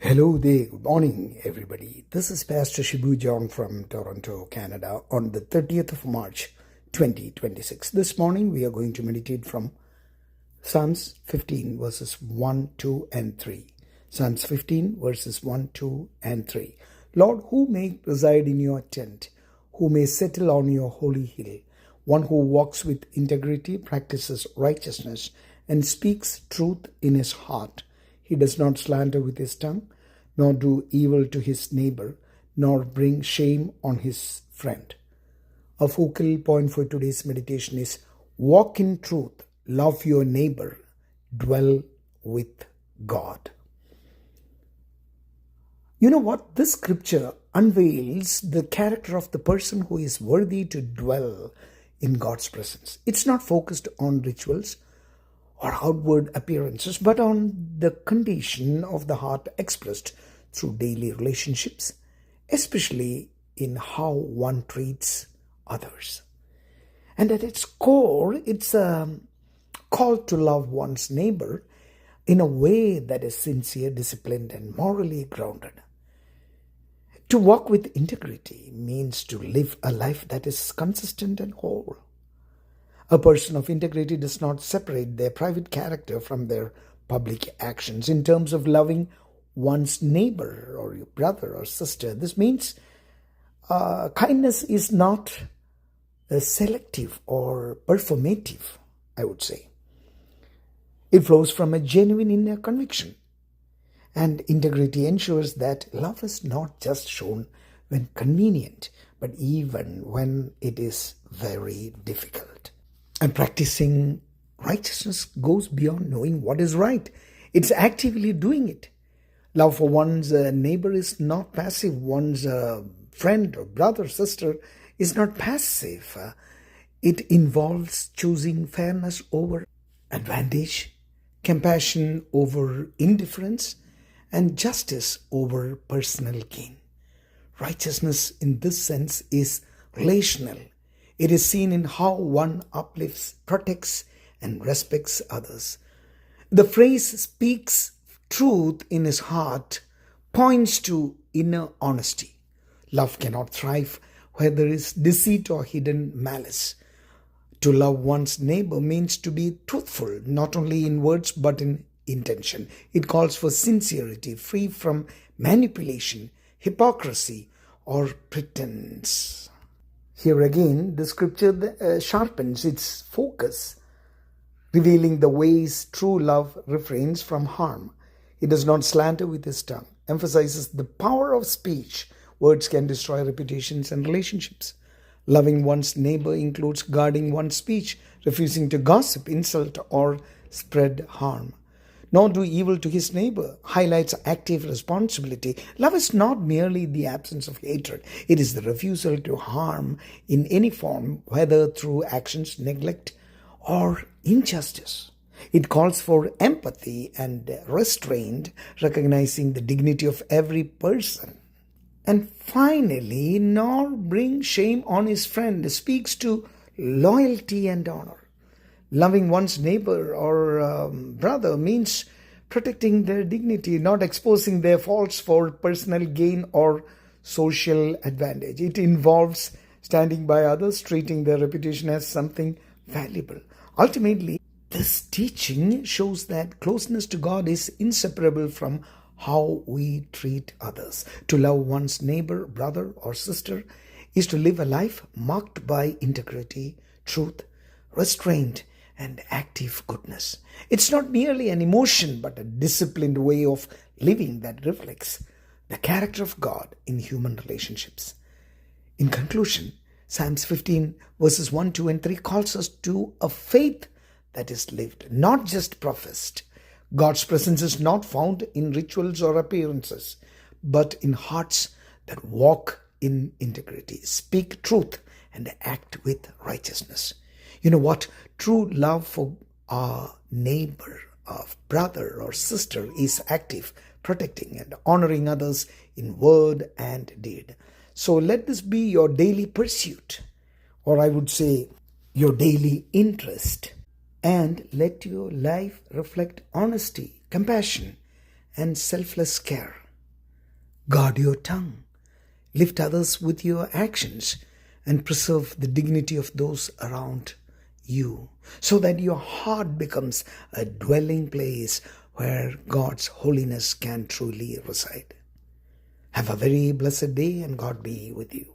Hello there, good morning everybody. This is Pastor Shibu John from Toronto, Canada on the 30th of March 2026. This morning we are going to meditate from Psalms 15 verses 1, 2 and 3. Psalms 15 verses 1, 2 and 3. Lord, who may reside in your tent, who may settle on your holy hill, one who walks with integrity, practices righteousness, and speaks truth in his heart. He does not slander with his tongue, nor do evil to his neighbor, nor bring shame on his friend. A focal point for today's meditation is walk in truth, love your neighbor, dwell with God. You know what? This scripture unveils the character of the person who is worthy to dwell in God's presence. It's not focused on rituals or outward appearances, but on the condition of the heart expressed through daily relationships, especially in how one treats others. And at its core, it's a call to love one's neighbor in a way that is sincere, disciplined, and morally grounded. To walk with integrity means to live a life that is consistent and whole. A person of integrity does not separate their private character from their public actions. In terms of loving one's neighbor or your brother or sister, this means kindness is not selective or performative, I would say. It flows from a genuine inner conviction. And integrity ensures that love is not just shown when convenient, but even when it is very difficult. And practicing righteousness goes beyond knowing what is right. It's actively doing it. Love for one's neighbor is not passive. One's friend or brother, sister is not passive. It involves choosing fairness over advantage, compassion over indifference, and justice over personal gain. Righteousness in this sense is relational. It is seen in how one uplifts, protects, and respects others. The phrase speaks truth in his heart points to inner honesty. Love cannot thrive where there is deceit or hidden malice. To love one's neighbor means to be truthful, not only in words but in intention. It calls for sincerity, free from manipulation, hypocrisy, or pretense. Here again, the scripture sharpens its focus, revealing the ways true love refrains from harm. It does not slander with his tongue, emphasizes the power of speech. Words can destroy reputations and relationships. Loving one's neighbor includes guarding one's speech, refusing to gossip, insult, or spread harm. Nor do evil to his neighbor highlights active responsibility. Love is not merely the absence of hatred. It is the refusal to harm in any form, whether through actions, neglect, or injustice. It calls for empathy and restraint, recognizing the dignity of every person. And finally, nor bring shame on his friend speaks to loyalty and honor. Loving one's neighbor or brother means protecting their dignity, not exposing their faults for personal gain or social advantage. It involves standing by others, treating their reputation as something valuable. Ultimately, this teaching shows that closeness to God is inseparable from how we treat others. To love one's neighbor, brother, or sister is to live a life marked by integrity, truth, restraint, and active goodness. It's not merely an emotion, but a disciplined way of living that reflects the character of God in human relationships. In conclusion, Psalms 15 verses 1, 2, and 3 calls us to a faith that is lived, not just professed. God's presence is not found in rituals or appearances, but in hearts that walk in integrity, speak truth, and act with righteousness. You know what? True love for our neighbor, our brother or sister is active, protecting and honoring others in word and deed. So let this be your daily pursuit, or I would say your daily interest, and let your life reflect honesty, compassion, and selfless care. Guard your tongue. Lift others with your actions and preserve the dignity of those around you so that your heart becomes a dwelling place where God's holiness can truly reside. Have a very blessed day and God be with you.